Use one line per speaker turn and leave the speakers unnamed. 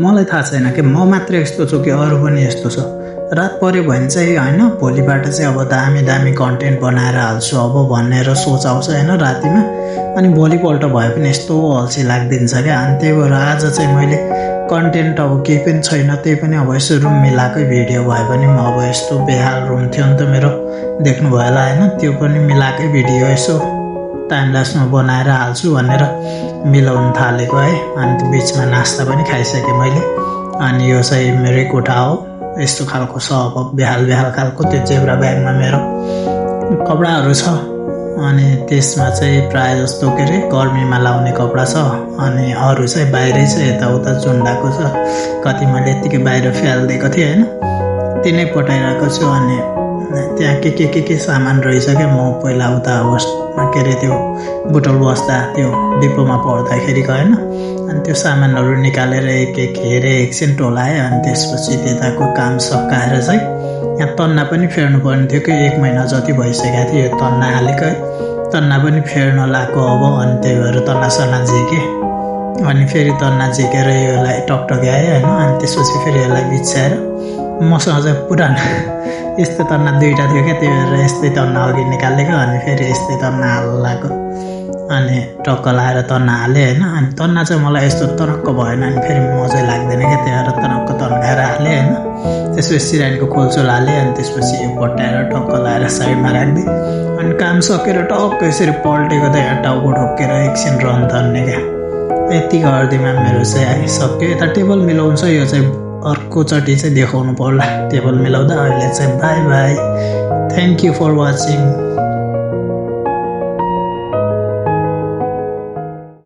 मलाई थाहा छैन कि म मात्र यस्तो छु कि अरू पनि यस्तो छ। रात पऱ्यो भने चाहिँ होइन भोलिबाट चाहिँ अब दामी दामी कन्टेन्ट बनाएर हाल्छु अब भनेर सोच आउँछ होइन रातिमा। अनि भोलिपल्ट भए पनि यस्तो अल्छी लाग्दिन्छ क्या। अनि त्यही भएर आज चाहिँ मैले कन्टेन्ट अब केही पनि छैन, त्यही पनि अब यसो रुम मिलाएकै भिडियो भए पनि अब यस्तो बेहाल रुम थियो नि त मेरो, देख्नुभयो होला होइन। त्यो पनि मिलाएकै भिडियो यसो टाइम ल्याप्समा बनाएर हाल्छु भनेर मिलाउन थालेको है। अनि त्यो बिचमा नास्ता पनि खाइसकेँ मैले। अनि यो चाहिँ मेरै कोठा हो, यस्तो खालको छ अब बेहाल बेहाल खालको। त्यो जेब्रा ब्यागमा मेरो कपडाहरू छ। अनि त्यसमा चाहिँ प्रायः जस्तो के अरे गर्मीमा लाउने कपडा छ। अनि अरू चाहिँ बाहिरै छ, यताउता झुन्डाएको छ। कति मैले यत्तिकै बाहिर फ्यालिदिएको थिएँ होइन, तिनै पठाइरहेको छु। अनि त्यहाँ के सामान रहेछ क्या। म पहिला उता के अरे त्यो बुटल बस्दा त्यो डिपोमा पढ्दाखेरिको होइन। अनि त्यो सामानहरू निकालेर एक हेरेँ, एकछिन टोलाएँ। अनि त्यसपछि त्यताको काम सकाएर चाहिँ यहाँ तन्ना पनि फेर्नु पर्ने थियो कि 1 महिना जति भइसकेको थियो यो तन्ना हालेको है। तन्ना पनि फेर्न लगाएको अब। अनि त्यही भएर तन्ना सन्ना झिकेँ। अनि फेरि तन्ना झिकेर यसलाई टकटक्याएँ होइन। अनि त्यसपछि फेरि यसलाई बिछ्याएर मसँग चाहिँ पुरानो यस्तो तन्ना 2टा थियो क्या, त्यही भएर यस्तै तन्ना अघि निकालेको। अनि फेरि यस्तै तन्ना हाल्लाको। अनि टक्क लाएर तन्ना हालेँ होइन। अनि तन्ना चाहिँ मलाई यस्तो तनक्क भएन, अनि फेरि मजै लाग्दैन क्या, त्यही भएर तनक्क तन्काएर हालेँ होइन। त्यसपछि सिरानीको खोल्चोल हालेँ। अनि त्यसपछि यो पट्याएर टक्क लाएर साइडमा राखिदिएँ। अनि काम सकेर टक्क यसरी पल्टेको त यहाँ टाउको ठोकेर एकछिन रन तन्ने क्या। यति गर्दैमा मेरो चाहिँ आइसक्यो। यता टेबल मिलाउँछ, यो चाहिँ अर्कोचोटि चाहिँ देखाउनु पर्ला टेबल मिलाउँदा। अहिले चाहिँ bye bye, thank you for watching.